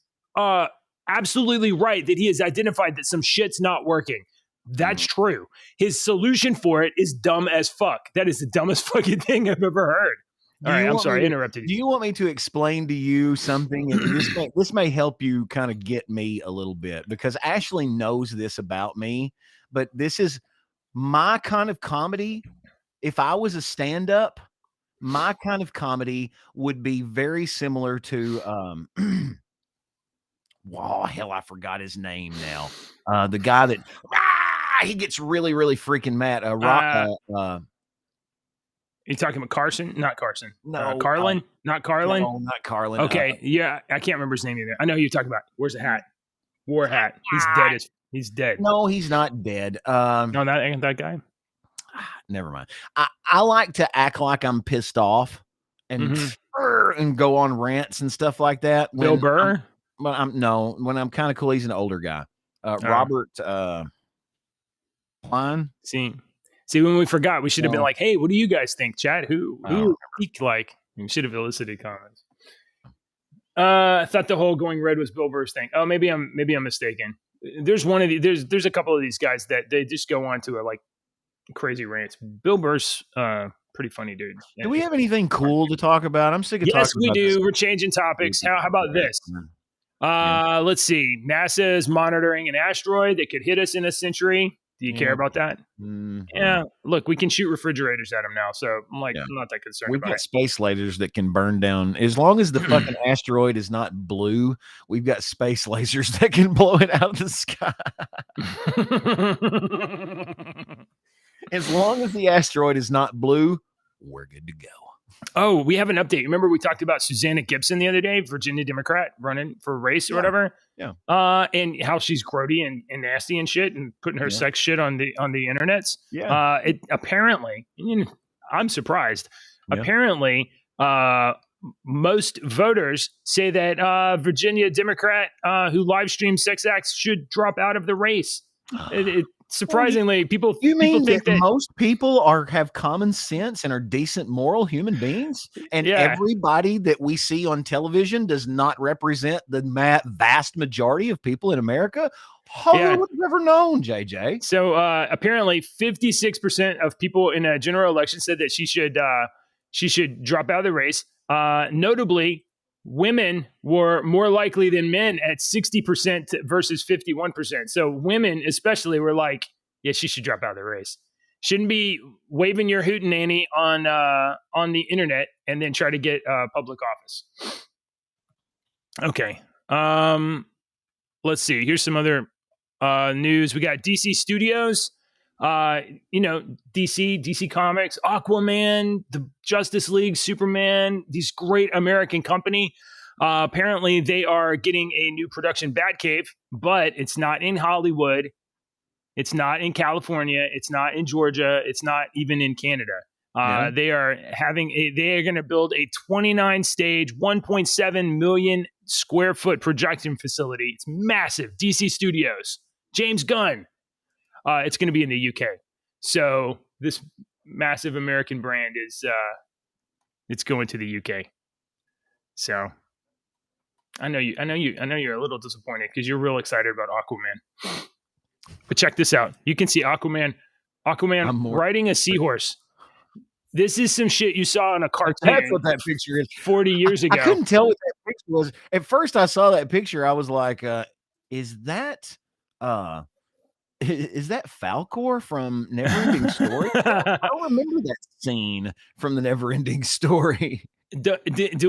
absolutely right that he has identified that some shit's not working. That's true. His solution for it is dumb as fuck. That is the dumbest fucking thing I've ever heard. All right, I'm sorry, I interrupted you. Do you want me to explain to you something? And this may help you kind of get me a little bit, because Ashley knows this about me, but this is my kind of comedy. If I was a stand-up, my kind of comedy would be very similar to hell, I forgot his name now. The guy that he gets really, really freaking mad. You talking about Carson? Not Carson. No. Carlin? Not Carlin? No, not Carlin. Okay. Yeah, I can't remember his name either. I know who you're talking about. Where's the hat? Wore a hat. He's dead. No, he's not dead. No, that ain't that guy. Never mind. I like to act like I'm pissed off and go on rants and stuff like that. Bill Burr? When I'm kind of cool. He's an older guy. Robert Klein. See, when we forgot, we should have been like, "Hey, what do you guys think, chat? Who like?" We should have elicited comments. I thought the whole going red was Bill Burr's thing. Oh, maybe I'm mistaken. There's one of the there's a couple of these guys that they just go on to a crazy rants. Bill Burr's pretty funny dude. Do we have anything cool to talk about? I'm sick of talking about this. Yes, we do. We're changing topics. How about this? Let's see. NASA is monitoring an asteroid that could hit us in a century. Do you care about that? Yeah. Look, we can shoot refrigerators at them now, so I'm not that concerned. We've got space lasers that can burn down. As long as the fucking asteroid is not blue, we've got space lasers that can blow it out of the sky. As long as the asteroid is not blue, we're good to go. Oh, we have an update. Remember we talked about Susanna Gibson the other day, Virginia Democrat running for a race or whatever? Yeah. And how she's grody and nasty and shit and putting her sex shit on the internets. Yeah. It apparently, I'm surprised. Yeah. Apparently, most voters say that Virginia Democrat who live streams sex acts should drop out of the race. surprisingly, people think that most people have common sense and are decent moral human beings, and everybody that we see on television does not represent the vast majority of people in America? Who would have ever known, JJ? So apparently 56% of people in a general election said that she should drop out of the race. Notably, women were more likely than men at 60% versus 51%. So women especially were like, yeah, she should drop out of the race. Shouldn't be waving your hootenanny on the internet and then try to get public office. Okay. Let's see. Here's some other news. We got DC Studios. DC Comics, Aquaman, the Justice League, Superman, these great American company. Apparently they are getting a new production Batcave, but it's not in Hollywood. It's not in California. It's not in Georgia. It's not even in Canada. They are going to build a 29 stage, 1.7 million square foot projection facility. It's massive. DC Studios, James Gunn. It's going to be in the UK. So this massive American brand is it's going to the UK. So I know you're a little disappointed because you're real excited about Aquaman. But check this out. You can see Aquaman riding a seahorse. This is some shit you saw in a cartoon. That's what that picture is. 40 years ago. I couldn't tell what that picture was. At first I saw that picture, I was like, is that Falcor from Neverending Story? I don't remember that scene from the Neverending Story. Do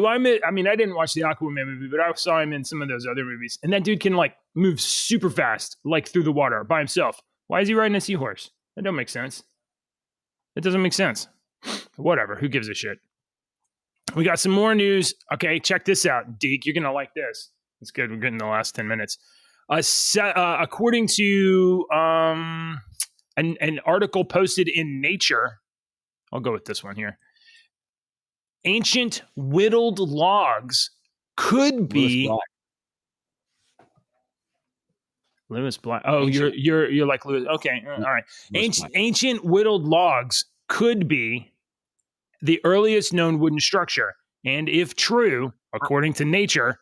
I miss? I mean, I didn't watch the Aquaman movie, but I saw him in some of those other movies. And that dude can like move super fast, like through the water by himself. Why is he riding a seahorse? That don't make sense. It doesn't make sense. Whatever. Who gives a shit? We got some more news. Okay, check this out, Deke. You're gonna like this. It's good. We're getting the last 10 minutes. According to an article posted in Nature, I'll go with this one here. Ancient whittled logs could be Lewis Black. Oh, you're like Lewis. Okay, all right. Ancient whittled logs could be the earliest known wooden structure, and if true, according to Nature,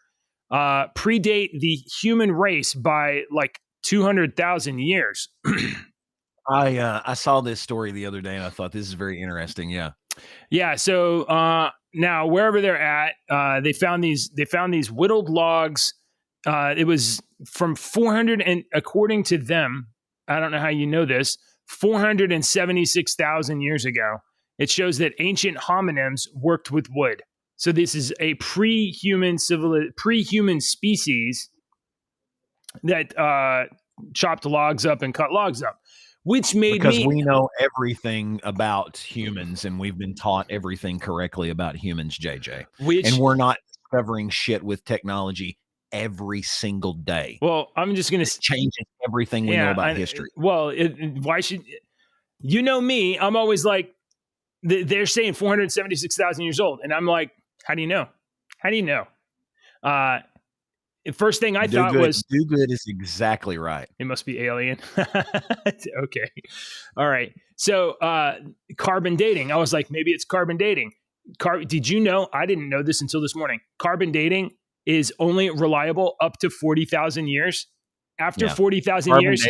predate the human race by like 200,000 years. I saw this story the other day and I thought this is very interesting. Yeah. So now wherever they're at, they found these whittled logs. It was from 400, and according to them, I don't know how you know this, 476,000 years ago. It shows that ancient hominins worked with wood. So this is a pre-human species that chopped logs up and cut logs up, which made because we know everything about humans and we've been taught everything correctly about humans, JJ. And we're not discovering shit with technology every single day. Well, I'm just going to change everything we know about history. Well, why should you know me? I'm always like, they're saying 476,000 years old, and I'm like, how do you know? How do you know? The first thing I thought was do good is exactly right. It must be alien. Okay, all right. So carbon dating. I was like, maybe it's carbon dating. Did you know? I didn't know this until this morning. Carbon dating is only reliable up to 40,000 years. After 40,000 years,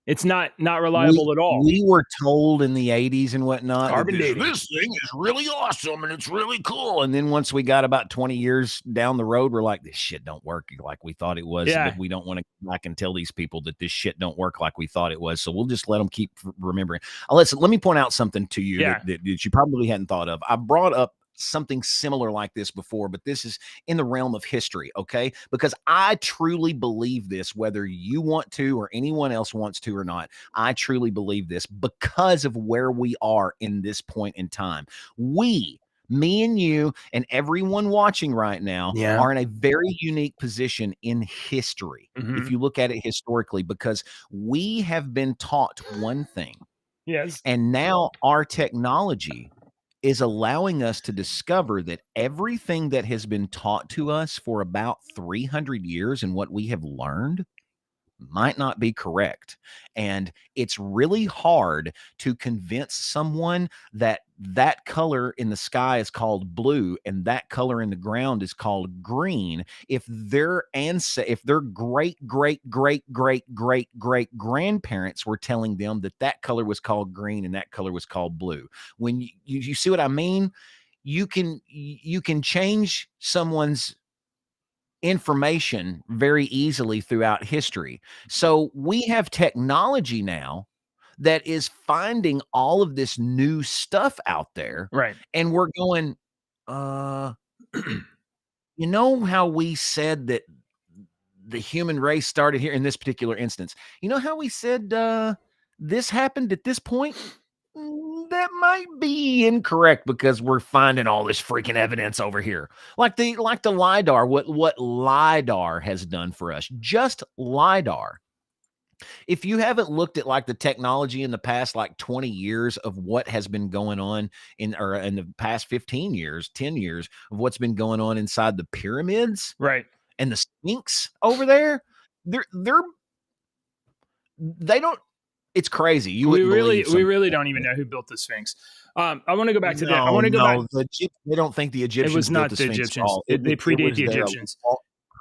it's not reliable at all. We were told in the 80s and whatnot, carbon dating. This thing is really awesome and it's really cool. And then once we got about 20 years down the road, we're like, this shit don't work like we thought it was. But we don't want to come back and tell these people that this shit don't work like we thought it was. So we'll just let them keep remembering. Let me point out something to you that you probably hadn't thought of. I brought up something similar like this before, but this is in the realm of history, okay? Because I truly believe this, whether you want to or anyone else wants to or not. I truly believe this because of where we are in this point in time. Me and you and everyone watching right now are in a very unique position in history. If you look at it historically, because we have been taught one thing. Yes. And now our technology is allowing us to discover that everything that has been taught to us for about 300 years and what we have learned might not be correct. And it's really hard to convince someone that that color in the sky is called blue and that color in the ground is called green if their great grandparents were telling them that that color was called green and that color was called blue. When you see what I mean? You can change someone's information very easily throughout history. So we have technology now that is finding all of this new stuff out there. Right. And we're going, you know how we said that the human race started here in this particular instance? You know how we said this happened at this point? That might be incorrect because we're finding all this freaking evidence over here. Like the LiDAR, what LiDAR has done for us, just LiDAR. If you haven't looked at like the technology in the past like 20 years of what has been going on in the past 15 years, 10 years of what's been going on inside the pyramids, right, and the Sphinx over there, they don't. It's crazy. We really don't even know who built the Sphinx. I want to go back to that. I want to go back. They don't think the Egyptians. It was not built the Egyptians. They predate the Egyptians.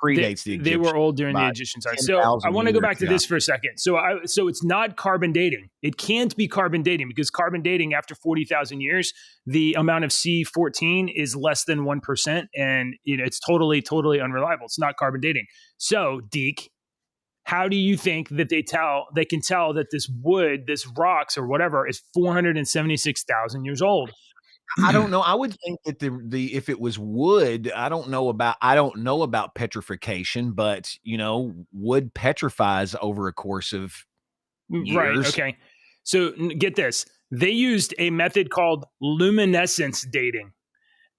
Predates the Egyptians. They were old during the Egyptian time. So I want to go back to this for a second. So it's not carbon dating. It can't be carbon dating because carbon dating after 40,000 years, the amount of C14 is less than 1%, and it's totally unreliable. It's not carbon dating. So Deke, how do you think that they can tell that this wood, this rocks or whatever, is 476,000 years old? I don't know. I would think that if it was wood, I don't know about petrification, but wood petrifies over a course of years. Right. Okay. So get this. They used a method called luminescence dating.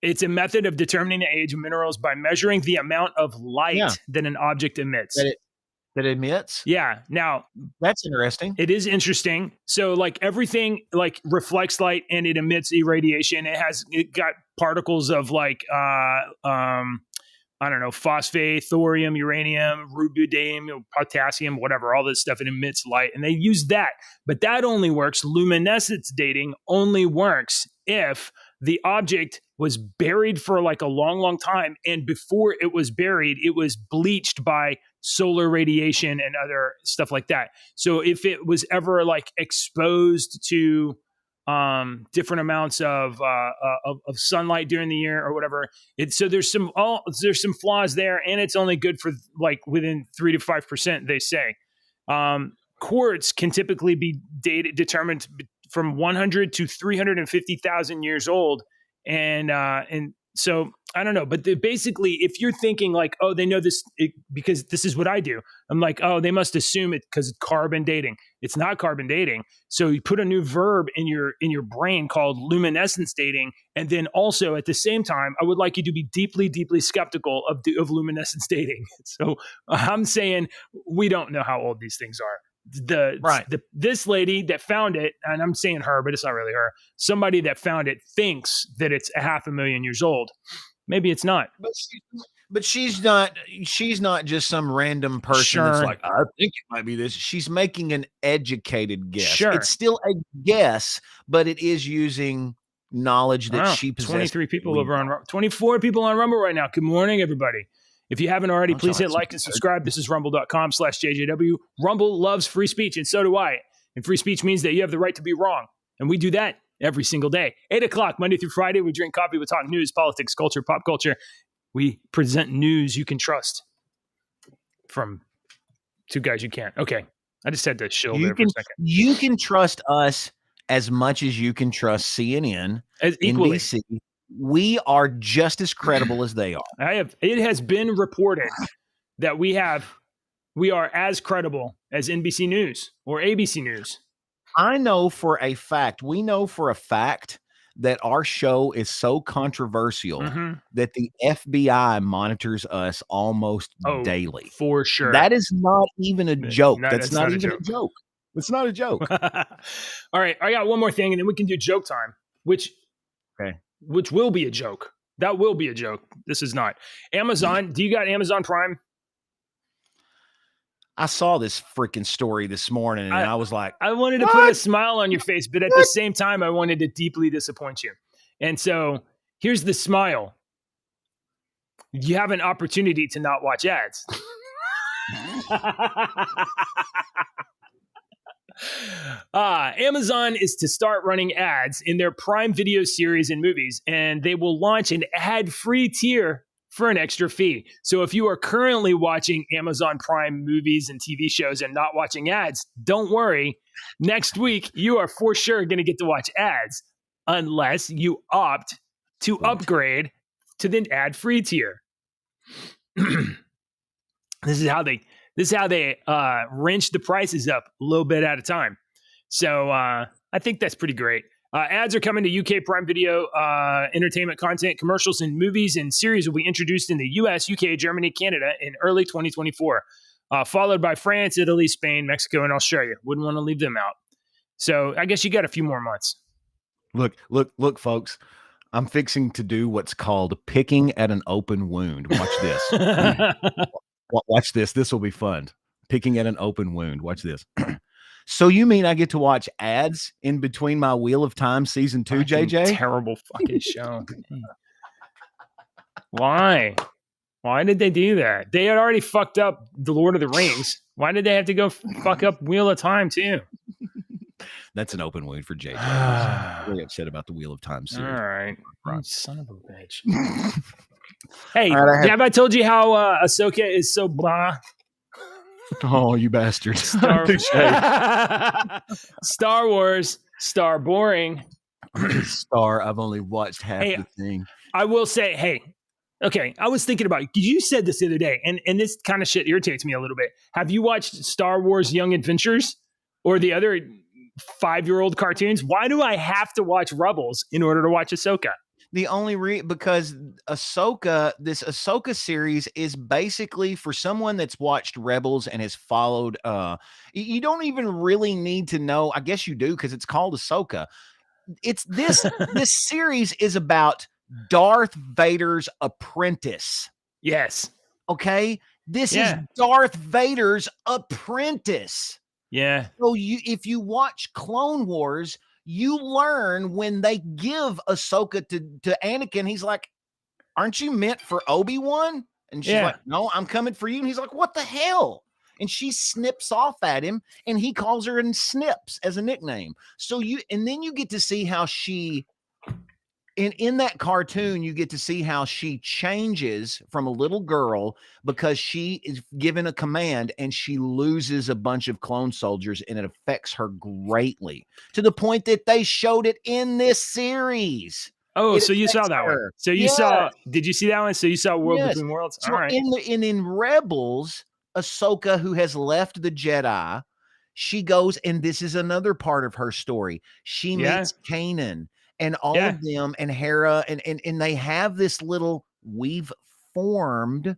It's a method of determining the age of minerals by measuring the amount of light that an object emits. That emits? Yeah. Now, that's interesting. It is interesting. So like everything like reflects light and it emits irradiation. It got particles of like I don't know, phosphate, thorium, uranium, rubidium, potassium, whatever, all this stuff. It emits light and they use that. But that only works. Luminescence dating only works if the object was buried for like a long time. And before it was buried, it was bleached by solar radiation and other stuff like that. So if it was ever like exposed to different amounts of sunlight during the year or whatever, so there's some flaws there, and it's only good for like within 3 to 5%, they say. Quartz can typically be determined from 100 to 350,000 years old, and so I don't know, but basically, if you're thinking like, oh, they know this because this is what I do, I'm like, oh, they must assume it because it's carbon dating. It's not carbon dating. So you put a new verb in your brain called luminescence dating, and then also at the same time, I would like you to be deeply, deeply skeptical of luminescence dating. So I'm saying we don't know how old these things are. This lady that found it, and I'm saying her, but it's not really her. Somebody that found it thinks that it's 500,000 years old. Maybe it's not. But she's not just some random person that's like, I think it might be this. She's making an educated guess. Sure. It's still a guess, but it is using knowledge that she possesses. 24 people on Rumble right now. Good morning, everybody. If you haven't already, please hit like and subscribe. This is rumble.com/JJW. Rumble loves free speech, and so do I. And free speech means that you have the right to be wrong. And we do that every single day. 8 o'clock, Monday through Friday, we drink coffee, we talk news, politics, culture, pop culture. We present news you can trust from two guys you can't. Okay. I just had to shill there for a second. You can trust us as much as you can trust CNN, equally. NBC. We are just as credible as they are. It has been reported that we are as credible as NBC News or ABC News. We know for a fact that our show is so controversial that the FBI monitors us almost daily. For sure. That is not even a joke. That's not even a joke. It's not a joke. All right. I got one more thing, and then we can do joke time, which will be a joke. That will be a joke. This is not. Amazon. Do you got Amazon Prime? I saw this freaking story this morning, and I was like, I wanted to put a smile on your face, but at the same time, I wanted to deeply disappoint you. And so here's the smile. You have an opportunity to not watch ads. Amazon is to start running ads in their Prime Video series and movies, and they will launch an ad-free tier for an extra fee. So if you are currently watching Amazon Prime movies and TV shows and not watching ads, don't worry. Next week, you are for sure going to get to watch ads unless you opt to upgrade to the ad-free tier. This is how they wrench the prices up a little bit at a time. So I think that's pretty great. Ads are coming to UK Prime Video. Entertainment content, commercials, and movies and series will be introduced in the US, UK, Germany, Canada in early 2024, followed by France, Italy, Spain, Mexico, and Australia. Wouldn't want to leave them out. So I guess you got a few more months. Look, folks. I'm fixing to do what's called picking at an open wound. Watch this. Watch this. This will be fun. Picking at an open wound. Watch this. So you mean I get to watch ads in between my Wheel of Time season 2, JJ? Terrible fucking show. Why? Why did they do that? They had already fucked up The Lord of the Rings. Why did they have to go fuck up Wheel of Time too? That's an open wound for JJ. I'm really upset about the Wheel of Time series. All right. Son of a bitch. Hey, have I told you how Ahsoka is so blah? Oh, you bastard. Star Wars, star boring. Star, I've only watched half the thing. I will say, okay, I was thinking about it. You said this the other day, and this kind of shit irritates me a little bit. Have you watched Star Wars Young Adventures or the other 5-year-old cartoons? Why do I have to watch Rebels in order to watch Ahsoka? The only because Ahsoka, this Ahsoka series is basically for someone that's watched Rebels and has followed. You don't even really need to know. I guess you do because it's called Ahsoka. It's this. This series is about Darth Vader's apprentice. Yes. Okay. This is Darth Vader's apprentice. Yeah. So if you watch Clone Wars, you learn when they give Ahsoka to Anakin, he's like, aren't you meant for Obi-Wan? And she's like, no, I'm coming for you. And he's like, what the hell? And she snips off at him, and he calls her and Snips as a nickname. So then you get to see how she, in that cartoon, you get to see how she changes from a little girl because she is given a command and she loses a bunch of clone soldiers, and it affects her greatly to the point that they showed it in this series. Oh, so you saw that one. So you saw, did you see that one? So you saw World Between Worlds? So all right. In Rebels, Ahsoka, who has left the Jedi, she goes, and this is another part of her story. She meets Kanan and all of them, and Hera, and they have this little, we've formed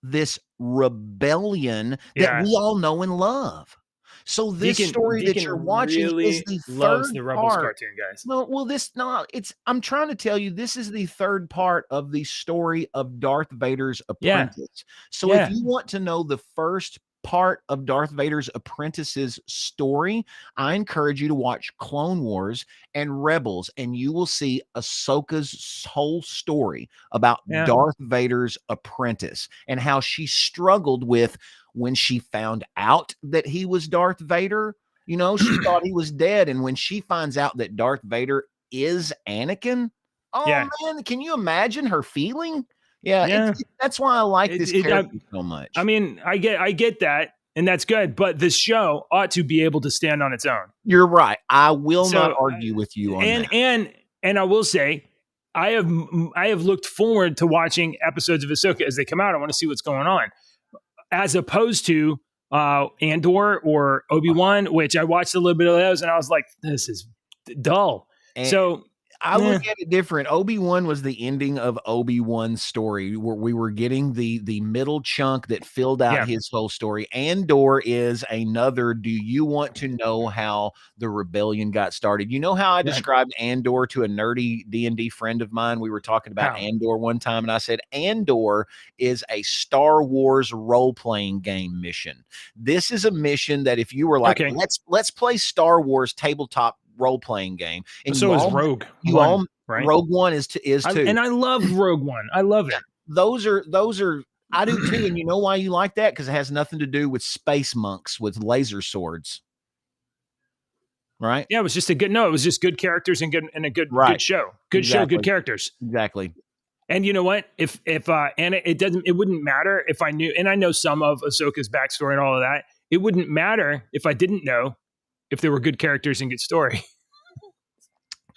this rebellion that we all know and love. So this story that you're watching really is the loves third the Rebels part. cartoon, guys. I'm trying to tell you, this is the third part of the story of Darth Vader's apprentice. So if you want to know the first part of Darth Vader's apprentice's story, I encourage you to watch Clone Wars and Rebels, and you will see Ahsoka's whole story about Darth Vader's apprentice and how she struggled with when she found out that he was Darth Vader. You know, she thought he was dead, and when she finds out that Darth Vader is Anakin, man, can you imagine her feeling? That's why I like this character so much. I mean, I get that, and that's good, but this show ought to be able to stand on its own. You're right. I will not argue with you on that. And I will say, I have looked forward to watching episodes of Ahsoka as they come out. I want to see what's going on, as opposed to Andor or Obi-Wan, which I watched a little bit of those, and I was like, this is dull. I look at it different. Obi-Wan was the ending of Obi-Wan's story, where we were getting the middle chunk that filled out his whole story. Andor is another. Do you want to know how the rebellion got started? You know how I described Andor to a nerdy D&D friend of mine? We were talking about Andor one time, and I said Andor is a Star Wars role-playing game mission. This is a mission that if you were like, let's play Star Wars tabletop role-playing game, and so is Rogue. Rogue One is too, and I love Rogue One. I love it. Those are I do too, and you know why you like that? Because it has nothing to do with space monks with laser swords, right? Yeah, it was just it was just good characters and a good show. Good show, good characters. Exactly. And you know what? If and it wouldn't matter if I knew, and I know some of Ahsoka's backstory and all of that. It wouldn't matter if I didn't know if there were good characters and good story.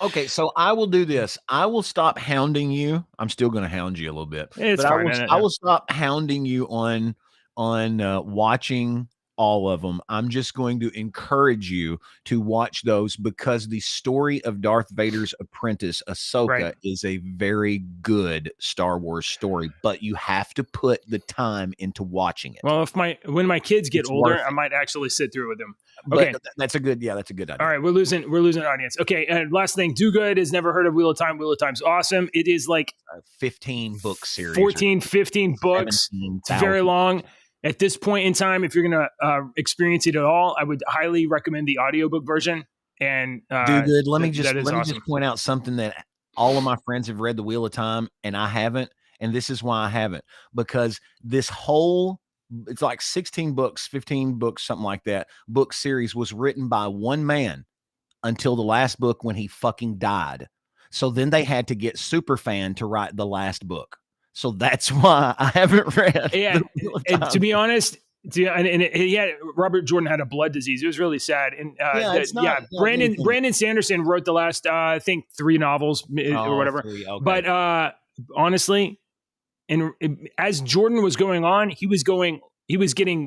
Okay, so I will do this. I will stop hounding you. I'm still going to hound you a little bit, but I will stop hounding you on watching all of them. I'm just going to encourage you to watch those, because the story of Darth Vader's apprentice, Ahsoka, is a very good Star Wars story, but you have to put the time into watching it. Well, when my kids get older, I might actually sit through with them. Okay, but that's a good idea. All right, we're losing audience. Okay, and last thing, Do Good has never heard of Wheel of Time. Wheel of Time's awesome. It is like a 15 book series, 15 books. It's very long. At this point in time, if you're going to experience it at all, I would highly recommend the audiobook version. And Do Good. Let me just point out something that all of my friends have read, The Wheel of Time, and I haven't. And this is why I haven't, because this whole, it's like 16 books, 15 books, something like that, book series was written by one man until the last book when he fucking died. So then they had to get Superfan to write the last book. So that's why I haven't read. Yeah, to be honest, Robert Jordan had a blood disease. It was really sad. And Brandon Sanderson wrote the last, I think, 3 novels or whatever. 3, okay. But honestly, and as Jordan was going on, he was getting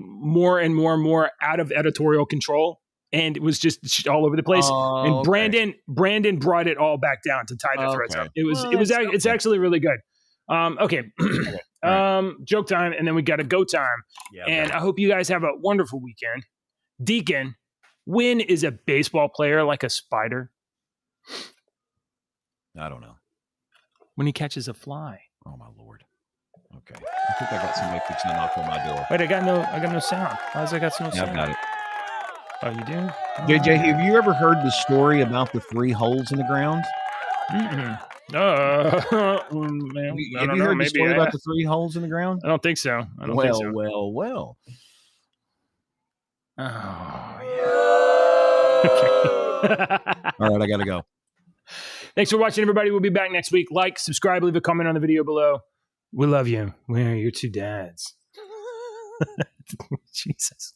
more and more and more out of editorial control, and it was just all over the place. And Brandon brought it all back down to tie the threads up. It's actually really good. Okay. Joke time, and then we got a go time. Yeah, and I hope you guys have a wonderful weekend. Deacon, when is a baseball player like a spider? I don't know. When he catches a fly. Oh my Lord. Okay. I think I got somebody fixing to knock on my door. Wait, I got no sound. Why has I got no sound? I've got it. Oh, you do? JJ, have you ever heard the story about the 3 holes in the ground? Mm-mm. Have you heard the story about the 3 holes in the ground? I don't think so. Well. Oh, yeah. Okay. All right, I got to go. Thanks for watching, everybody. We'll be back next week. Like, subscribe, leave a comment on the video below. We love you. We're your 2 dads. Jesus.